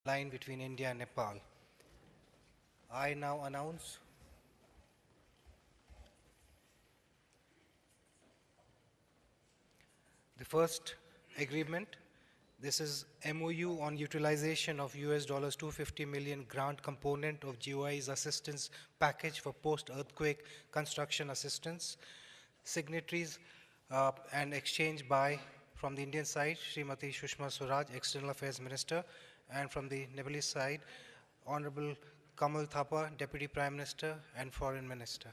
line between India and Nepal. I now announce the first agreement. This is MOU on utilization of US dollars 250 million grant component of GOI's assistance package for post-earthquake construction assistance. Signatories and exchange by, from the Indian side, Srimati Sushma Swaraj, External Affairs Minister, and from the Nepalese side, Honorable Kamal Thapa, Deputy Prime Minister and Foreign Minister.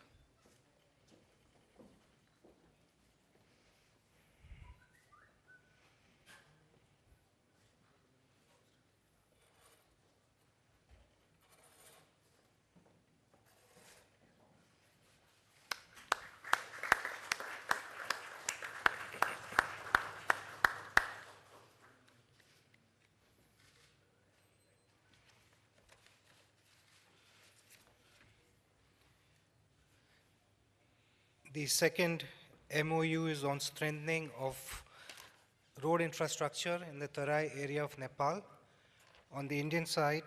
The second MOU is on strengthening of road infrastructure in the Tarai area of Nepal. On the Indian side,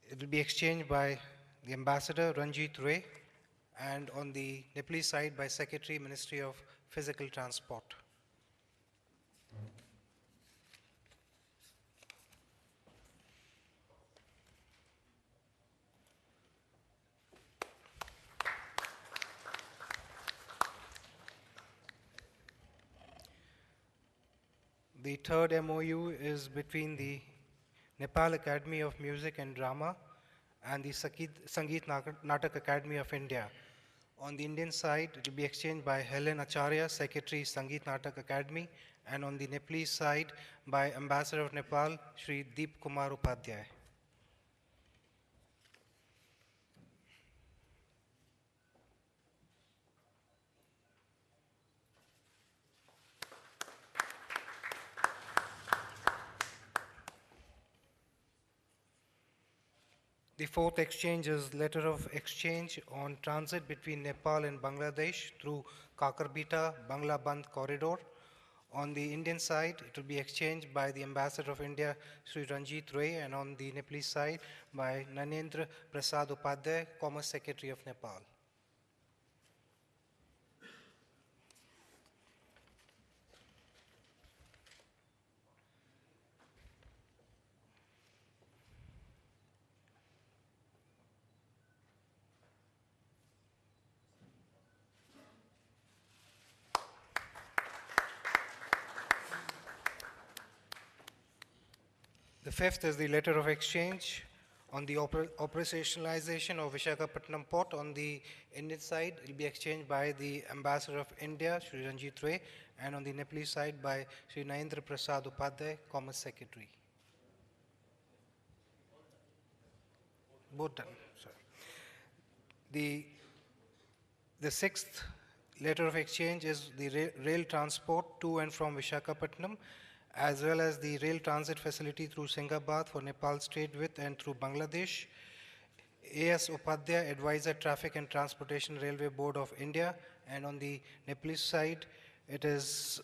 it will be exchanged by the Ambassador Ranjit Ray, and on the Nepalese side by Secretary, Ministry of Physical Transport. The third MOU is between the Nepal Academy of Music and Drama and the Sangeet Natak Academy of India. On the Indian side, it will be exchanged by Helen Acharya, Secretary, Sangeet Natak Academy, and on the Nepalese side by Ambassador of Nepal, Shri Deep Kumar Upadhyay. The fourth exchange is letter of exchange on transit between Nepal and Bangladesh through Kakarbita Bangla Band corridor. On the Indian side, it will be exchanged by the Ambassador of India, Sri Ranjit Ray, and on the Nepalese side by Nanendra Prasad Upadhyay, Commerce Secretary of Nepal. The fifth is the letter of exchange on the operationalization of Visakhapatnam port. On the Indian side, it will be exchanged by the Ambassador of India, Sri Ranjit Ray, and on the Nepalese side by Sri Narendra Prasad Upadhyay, Commerce Secretary. Both done, sorry. The sixth letter of exchange is the rail transport to and from Visakhapatnam, as well as the rail transit facility through Singhabad for Nepal's trade with and through Bangladesh. A.S. Upadhyay, Advisor, Traffic and Transportation Railway Board of India, and on the Nepalese side, it is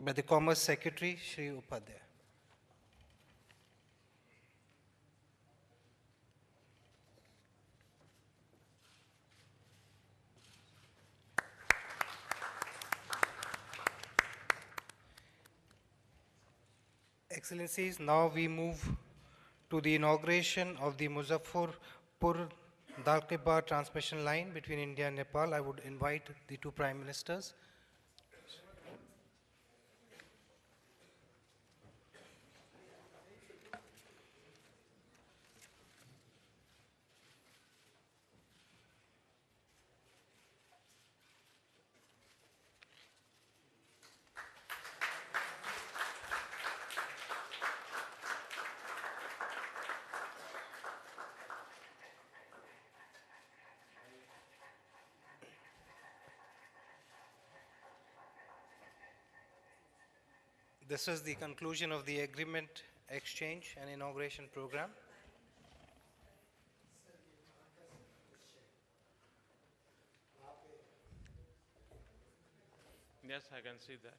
by the Commerce Secretary, Shri Upadhyay. Excellencies, now we move to the inauguration of the Muzaffarpur Dalkeba transmission line between India and Nepal. I would invite the two Prime Ministers. This is the conclusion of the agreement exchange and inauguration program. Yes, I can see that.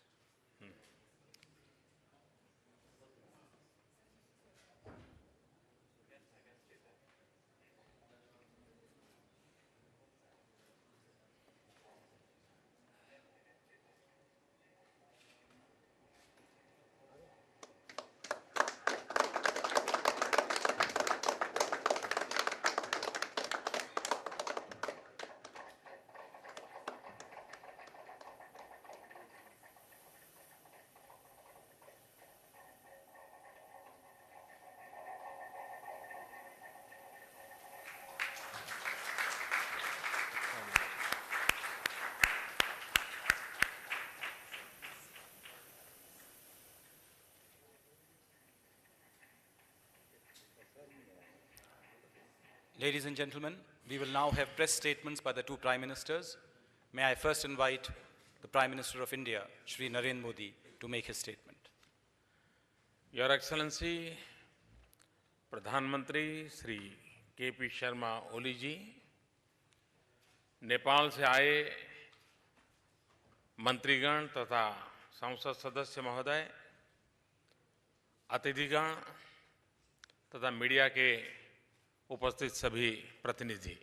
Ladies and gentlemen, we will now have press statements by the two Prime Ministers. May I first invite the Prime Minister of India, Shri Narendra Modi, to make his statement. Your Excellency, प्रधानमंत्री Shri KP. Sharma Oli जी, नेपाल से आए मंत्रीगण तथा संसद सदस्य महोदय, अतिथिगण तथा media के उपस्थित सभी प्रतिनिधि,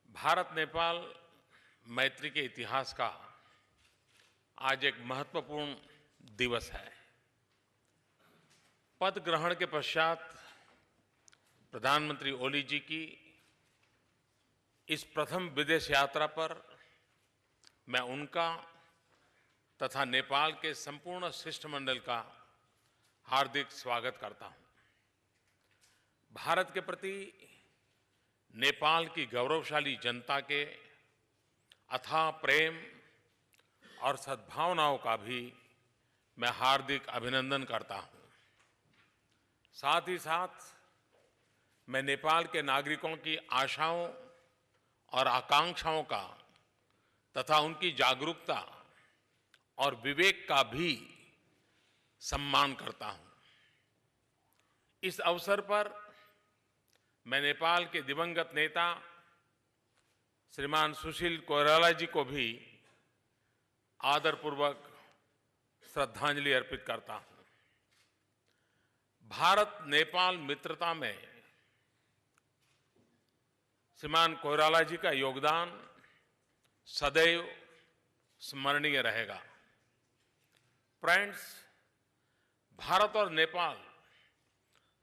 भारत नेपाल मैत्री के इतिहास का आज एक महत्वपूर्ण दिवस है। पद ग्रहण के पश्चात प्रधानमंत्री ओली जी की इस प्रथम विदेश यात्रा पर मैं उनका तथा नेपाल के संपूर्ण शिष्टमंडल का हार्दिक स्वागत करता हूं। भारत के प्रति नेपाल की गौरवशाली जनता के अथाह प्रेम और सद्भावनाओं का भी मैं हार्दिक अभिनंदन करता हूं। साथ ही साथ मैं नेपाल के नागरिकों की आशाओं और आकांक्षाओं का तथा उनकी जागरूकता और विवेक का भी सम्मान करता हूं। इस अवसर पर मैं नेपाल के दिवंगत नेता श्रीमान सुशील कोइराला जी को भी आदरपूर्वक श्रद्धांजलि अर्पित करता हूं। भारत नेपाल मित्रता में श्रीमान कोइराला जी का योगदान सदैव स्मरणीय रहेगा। फ्रेंड्स, भारत और नेपाल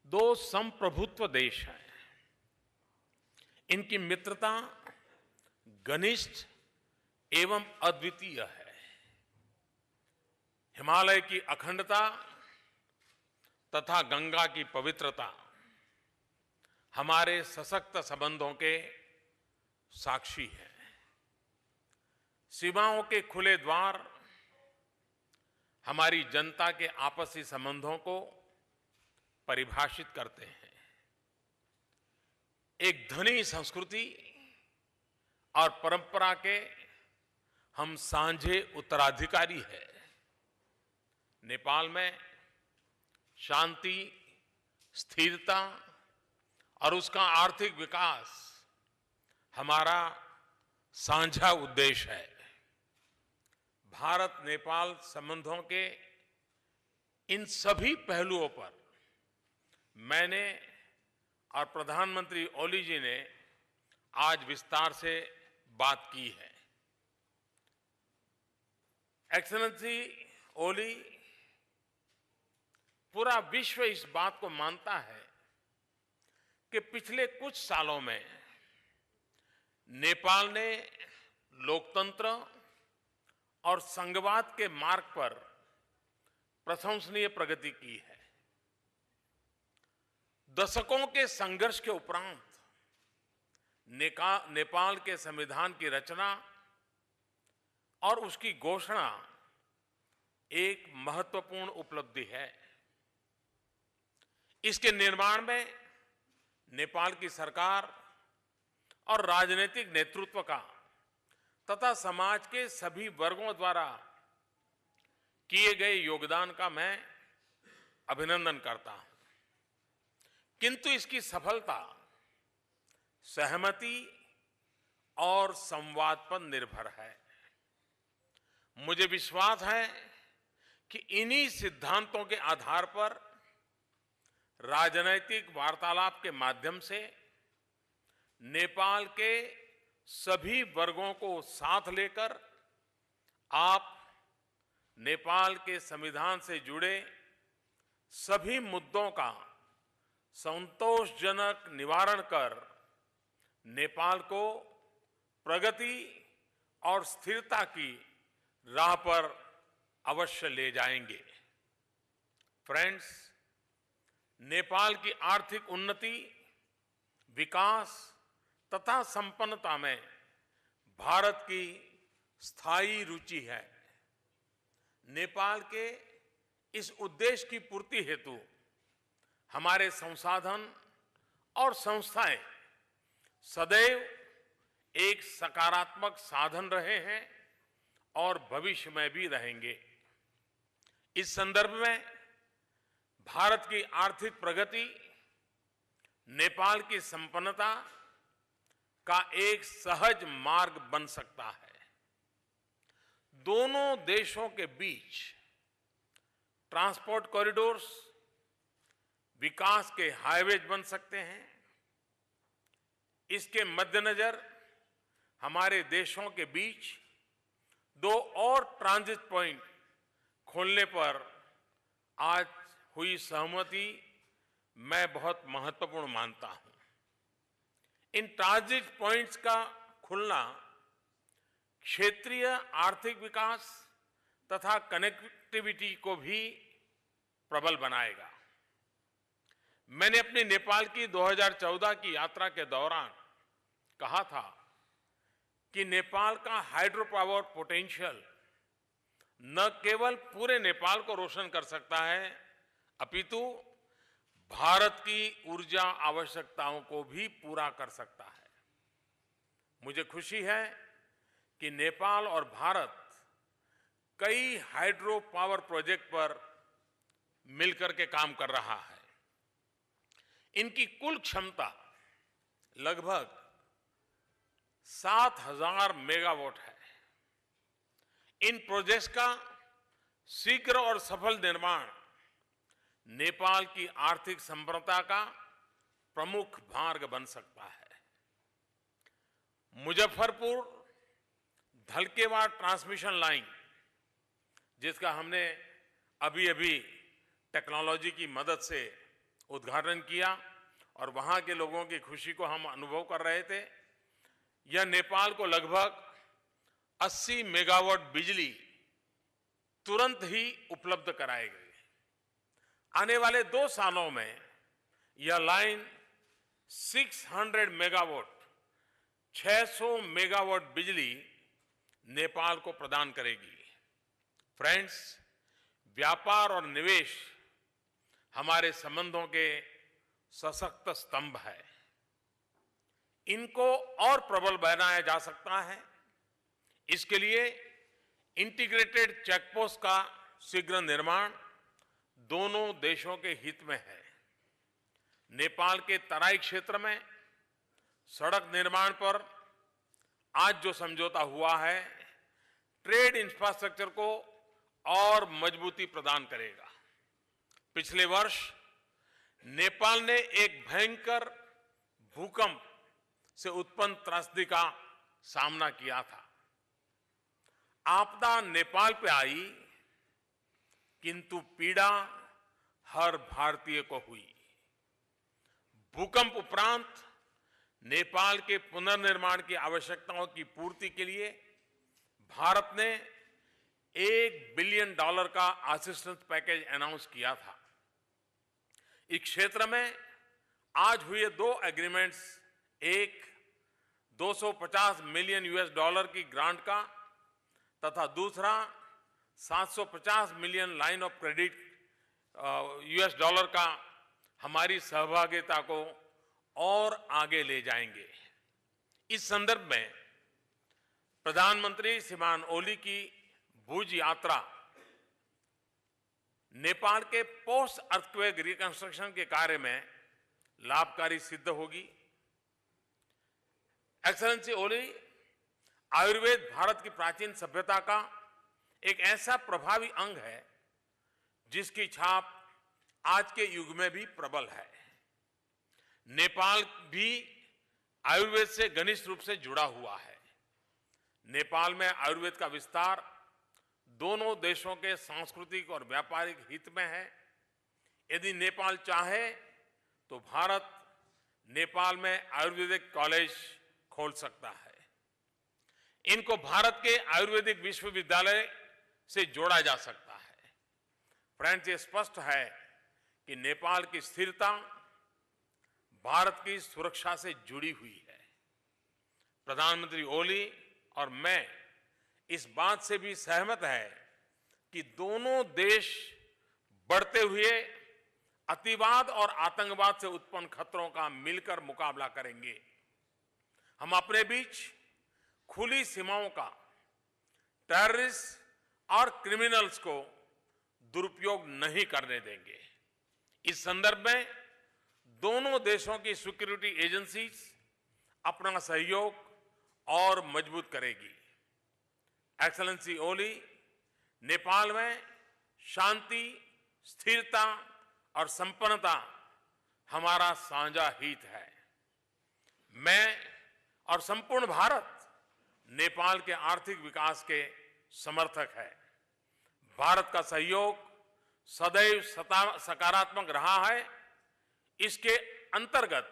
दो संप्रभुत्व देश हैं। इनकी मित्रता घनिष्ठ एवं अद्वितीय है। हिमालय की अखंडता तथा गंगा की पवित्रता हमारे सशक्त संबंधों के साक्षी है। सीमाओं के खुले द्वार हमारी जनता के आपसी संबंधों को परिभाषित करते हैं। एक धनी संस्कृति और परंपरा के हम साझे उत्तराधिकारी हैं। नेपाल में शांति, स्थिरता और उसका आर्थिक विकास हमारा साझा उद्देश्य है। भारत नेपाल संबंधों के इन सभी पहलुओं पर मैंने और प्रधानमंत्री ओली जी ने आज विस्तार से बात की है। एक्सेलेंसी ओली, पूरा विश्व इस बात को मानता है कि पिछले कुछ सालों में नेपाल ने लोकतंत्र और संघवाद के मार्ग पर प्रशंसनीय प्रगति की है। दशकों के संघर्ष के उपरांत नेपाल के संविधान की रचना और उसकी घोषणा एक महत्वपूर्ण उपलब्धि है। इसके निर्माण में नेपाल की सरकार और राजनीतिक नेतृत्व का तथा समाज के सभी वर्गों द्वारा किए गए योगदान का मैं अभिनंदन करता हूं। किंतु इसकी सफलता सहमति और संवाद पर निर्भर है। मुझे विश्वास है कि इन्हीं सिद्धांतों के आधार पर राजनैतिक वार्तालाप के माध्यम से नेपाल के सभी वर्गों को साथ लेकर आप नेपाल के संविधान से जुड़े सभी मुद्दों का संतोषजनक निवारण कर नेपाल को प्रगति और स्थिरता की राह पर अवश्य ले जाएंगे। फ्रेंड्स, नेपाल की आर्थिक उन्नति, विकास तथा संपन्नता में भारत की स्थायी रुचि है। नेपाल के इस उद्देश्य की पूर्ति हेतु हमारे संसाधन और संस्थाएं सदैव एक सकारात्मक साधन रहे हैं और भविष्य में भी रहेंगे। इस संदर्भ में भारत की आर्थिक प्रगति नेपाल की संपन्नता का एक सहज मार्ग बन सकता है। दोनों देशों के बीच ट्रांसपोर्ट कॉरिडोर्स विकास के हाईवेज बन सकते हैं। इसके मद्देनजर हमारे देशों के बीच 2 और ट्रांजिट पॉइंट खोलने पर आज हुई सहमति मैं बहुत महत्वपूर्ण मानता हूं। इन ट्रांजिट पॉइंट्स का खुलना क्षेत्रीय आर्थिक विकास तथा कनेक्टिविटी को भी प्रबल बनाएगा। मैंने अपनी नेपाल की 2014 की यात्रा के दौरान कहा था कि नेपाल का हाइड्रो पावर पोटेंशियल न केवल पूरे नेपाल को रोशन कर सकता है, अपितु भारत की ऊर्जा आवश्यकताओं को भी पूरा कर सकता है। मुझे खुशी है कि नेपाल और भारत कई हाइड्रो पावर प्रोजेक्ट पर मिलकर के काम कर रहा है। इनकी कुल क्षमता लगभग 7,000 मेगावाट है। इन प्रोजेक्ट्स का शीघ्र और सफल निर्माण नेपाल की आर्थिक संपन्नता का प्रमुख मार्ग बन सकता है। मुजफ्फरपुर धलकेवाड़ ट्रांसमिशन लाइन, जिसका हमने अभी टेक्नोलॉजी की मदद से उद्घाटन किया और वहां के लोगों की खुशी को हम अनुभव कर रहे थे, यह नेपाल को लगभग 80 मेगावाट बिजली तुरंत ही उपलब्ध कराएगी। आने वाले 2 सालों में यह लाइन 600 मेगावाट 600 मेगावाट बिजली नेपाल को प्रदान करेगी। फ्रेंड्स, व्यापार और निवेश हमारे संबंधों के सशक्त स्तंभ है। इनको और प्रबल बनाया जा सकता है। इसके लिए इंटीग्रेटेड चेकपोस्ट का शीघ्र निर्माण दोनों देशों के हित में है। नेपाल के तराई क्षेत्र में सड़क निर्माण पर आज जो समझौता हुआ है, ट्रेड इंफ्रास्ट्रक्चर को और मजबूती प्रदान करेगा। पिछले वर्ष नेपाल ने एक भयंकर भूकंप से उत्पन्न त्रासदी का सामना किया था। आपदा नेपाल पे आई, किंतु पीड़ा हर भारतीय को हुई। भूकंप उपरांत नेपाल के पुनर्निर्माण की आवश्यकताओं की पूर्ति के लिए भारत ने $1 बिलियन का असिस्टेंस पैकेज अनाउंस किया था। इस क्षेत्र में आज हुए 2 एग्रीमेंट्स, एक $250 मिलियन की ग्रांट का तथा दूसरा $750 मिलियन लाइन ऑफ क्रेडिट का हमारी सहभागिता को और आगे ले जाएंगे। इस संदर्भ में प्रधानमंत्री श्रीमान ओली की भुज यात्रा नेपाल के पोस्ट अर्थक्वेक रिकंस्ट्रक्शन के कार्य में लाभकारी सिद्ध होगी। एक्सेलेंसी ओली, आयुर्वेद भारत की प्राचीन सभ्यता का एक ऐसा प्रभावी अंग है जिसकी छाप आज के युग में भी प्रबल है। नेपाल भी आयुर्वेद से घनिष्ठ रूप से जुड़ा हुआ है। नेपाल में आयुर्वेद का विस्तार दोनों देशों के सांस्कृतिक और व्यापारिक हित में है। यदि नेपाल चाहे तो भारत नेपाल में आयुर्वेदिक कॉलेज खोल सकता है। इनको भारत के आयुर्वेदिक विश्वविद्यालय से जोड़ा जा सकता है। फ्रेंड्स, ये स्पष्ट है कि नेपाल की स्थिरता भारत की सुरक्षा से जुड़ी हुई है। प्रधानमंत्री ओली और मैं इस बात से भी सहमत है कि दोनों देश बढ़ते हुए अतिवाद और आतंकवाद से उत्पन्न खतरों का मिलकर मुकाबला करेंगे। हम अपने बीच खुली सीमाओं का टेररिस्ट और क्रिमिनल्स को दुरुपयोग नहीं करने देंगे। इस संदर्भ में दोनों देशों की सिक्योरिटी एजेंसीज अपना सहयोग और मजबूत करेगी। एक्सेलेंसी ओली, नेपाल में शांति, स्थिरता और संपन्नता हमारा साझा हित है। मैं और संपूर्ण भारत नेपाल के आर्थिक विकास के समर्थक है। भारत का सहयोग सदैव सकारात्मक रहा है। इसके अंतर्गत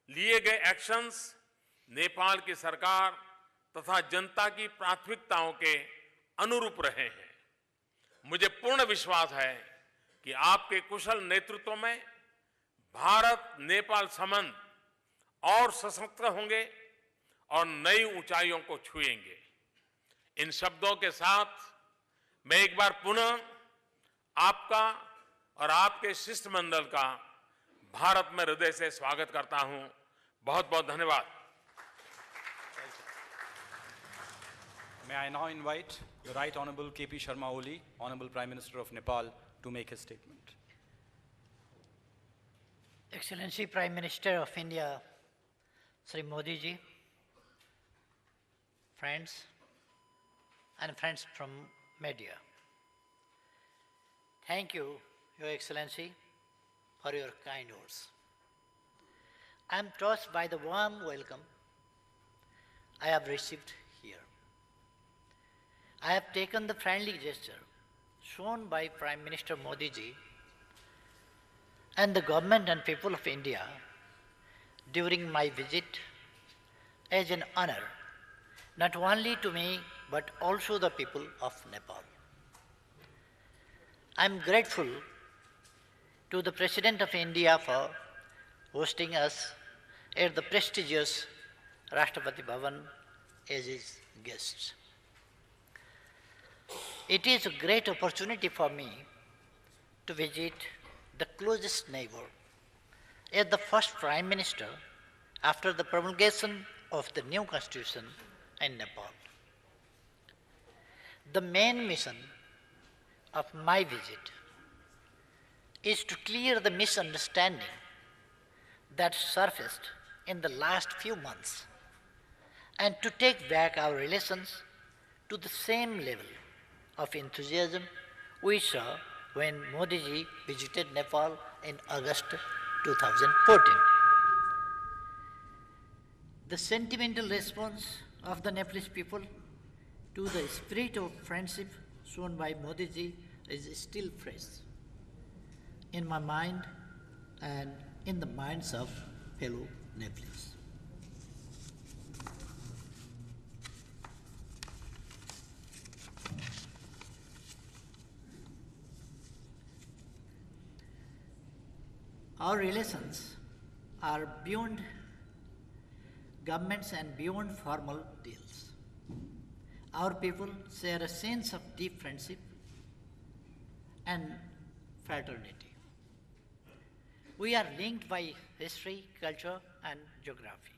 लिए गए एक्शंस नेपाल की सरकार तथा जनता की प्राथमिकताओं के अनुरूप रहे हैं। मुझे पूर्ण विश्वास है कि आपके कुशल नेतृत्व में भारत नेपाल संबंध और सशक्त होंगे और नई ऊंचाइयों को छुएंगे। इन शब्दों के साथ मैं एक बार पुनः आपका और आपके शिष्टमंडल का भारत में हृदय से स्वागत करता हूं। बहुत बहुत धन्यवाद। May I now invite the Right Honorable K.P. Sharma Oli, Honorable Prime Minister of Nepal, to make his statement. Excellency Prime Minister of India, Sri Modi ji, friends and friends from media. Thank you, Your Excellency, for your kind words. I am touched by the warm welcome I have received here. I have taken the friendly gesture shown by Prime Minister Modi ji and the government and people of India during my visit as an honor, not only to me but also the people of Nepal. I am grateful to the President of India for hosting us at the prestigious Rashtrapati Bhavan as his guests. It is a great opportunity for me to visit the closest neighbor as the first Prime Minister after the promulgation of the new constitution in Nepal. The main mission of my visit is to clear the misunderstanding that surfaced in the last few months and to take back our relations to the same level of enthusiasm we saw when Modi ji visited Nepal in August 2014. The sentimental response of the Nepalese people to the spirit of friendship shown by Modi ji is still fresh in my mind and in the minds of fellow Nepalese. Our relations are beyond governments and beyond formal deals. Our people share a sense of deep friendship and fraternity. We are linked by history, culture, and geography.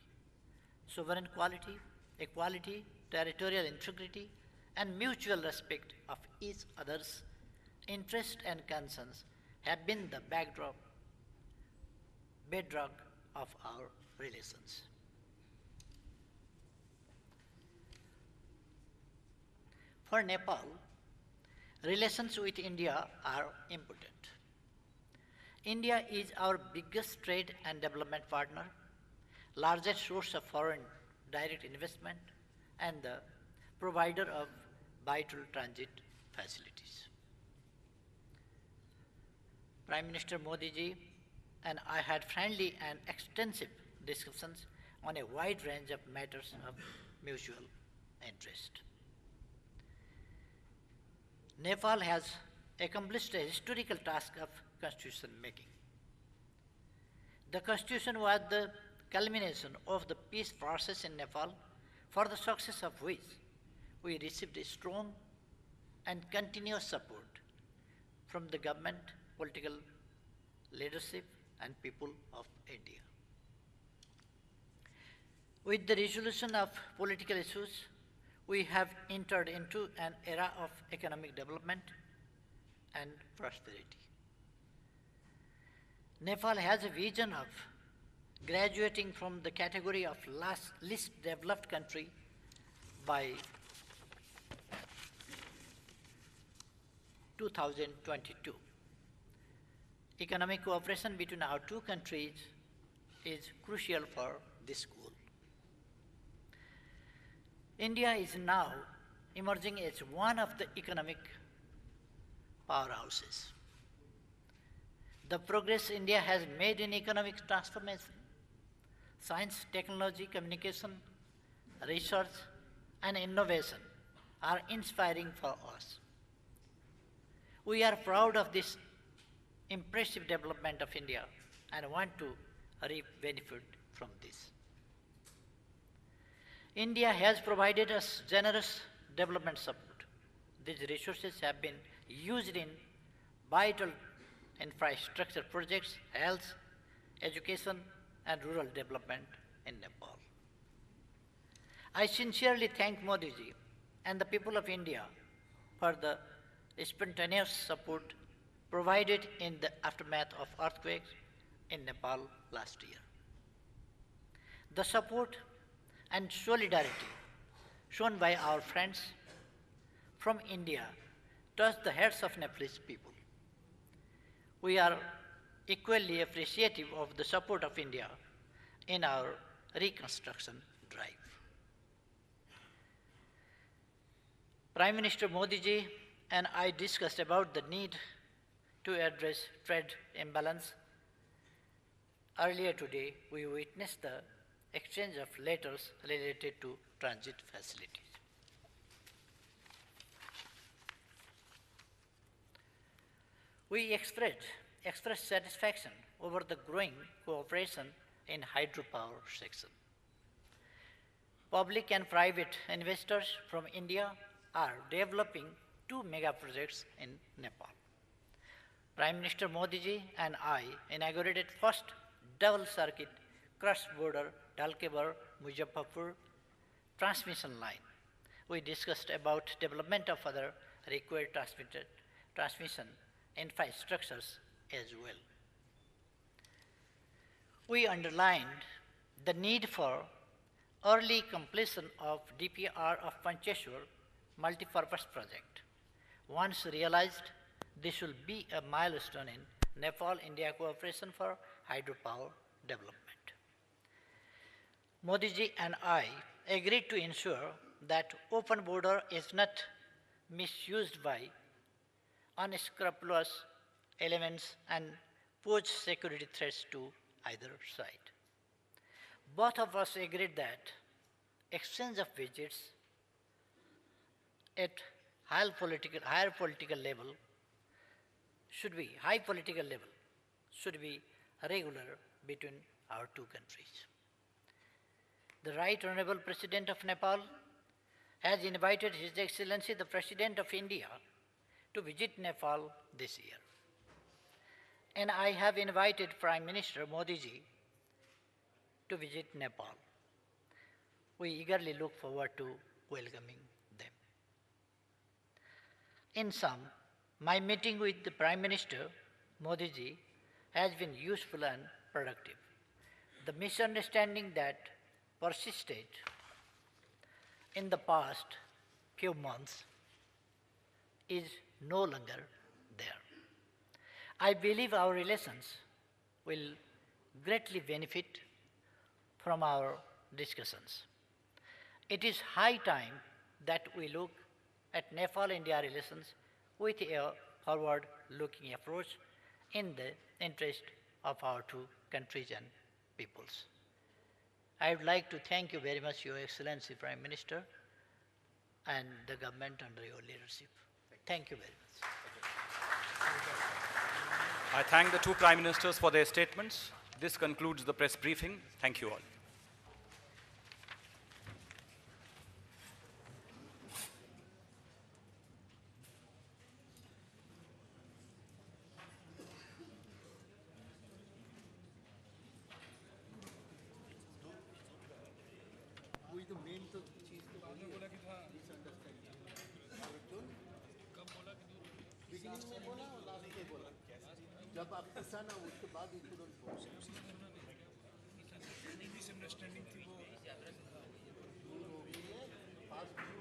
Sovereign quality, equality, territorial integrity, and mutual respect of each other's interests and concerns have been the bedrock of our relations. For Nepal, relations with India are important. India is our biggest trade and development partner, largest source of foreign direct investment, and the provider of vital transit facilities. Prime Minister Modi ji and I had friendly and extensive discussions on a wide range of matters of mutual interest. Nepal has accomplished a historical task of constitution making. The constitution was the culmination of the peace process in Nepal, for the success of which we received a strong and continuous support from the government, political leadership, and people of India. With the resolution of political issues, we have entered into an era of economic development and prosperity. Nepal has a vision of graduating from the category of least developed country by 2022. Economic cooperation between our two countries is crucial for this goal. India is now emerging as one of the economic powerhouses. The progress India has made in economic transformation, science, technology, communication, research, and innovation are inspiring for us. We are proud of this impressive development of India and want to reap benefit from this. India has provided us generous development support. These resources have been used in vital infrastructure projects, health, education, and rural development in Nepal. I sincerely thank Modi ji and the people of India for the spontaneous support provided in the aftermath of earthquakes in Nepal last year. The support and solidarity shown by our friends from India touched the hearts of Nepalese people. We are equally appreciative of the support of India in our reconstruction drive. Prime Minister Modi ji and I discussed about the need to address trade imbalance. Earlier today, we witnessed the exchange of letters related to transit facilities. We expressed satisfaction over the growing cooperation in hydropower section. Public and private investors from India are developing 2 mega projects in Nepal. Prime Minister Modi ji and I inaugurated first double circuit cross-border Dalkebar-Muzaffarpur transmission line. We discussed about development of other required transmission infrastructures as well. We underlined the need for early completion of DPR of Pancheshwar multipurpose project. Once realized, this will be a milestone in Nepal-India cooperation for hydropower development. Modi ji and I agreed to ensure that open border is not misused by unscrupulous elements and pose security threats to either side. Both of us agreed that exchange of visits at higher political level should be regular between our two countries. The Right Honorable President of Nepal has invited His Excellency the President of India to visit Nepal this year. And I have invited Prime Minister Modi ji to visit Nepal. We eagerly look forward to welcoming them. In sum, my meeting with the Prime Minister Modi ji has been useful and productive. The misunderstanding that persisted in the past few months is no longer there. I believe our relations will greatly benefit from our discussions. It is high time that we look at Nepal-India relations with a forward-looking approach in the interest of our two countries and peoples. I would like to thank you very much, Your Excellency Prime Minister, and the government under your leadership. Thank you very much. I thank the two Prime Ministers for their statements. This concludes the press briefing. Thank you all. Beginning में बोला और last में बोला जब आप पूछा ना उसके बाद ही तुरंत बोला मिसअंडरस्टैंडिंग थी वो दूर हो गई है पास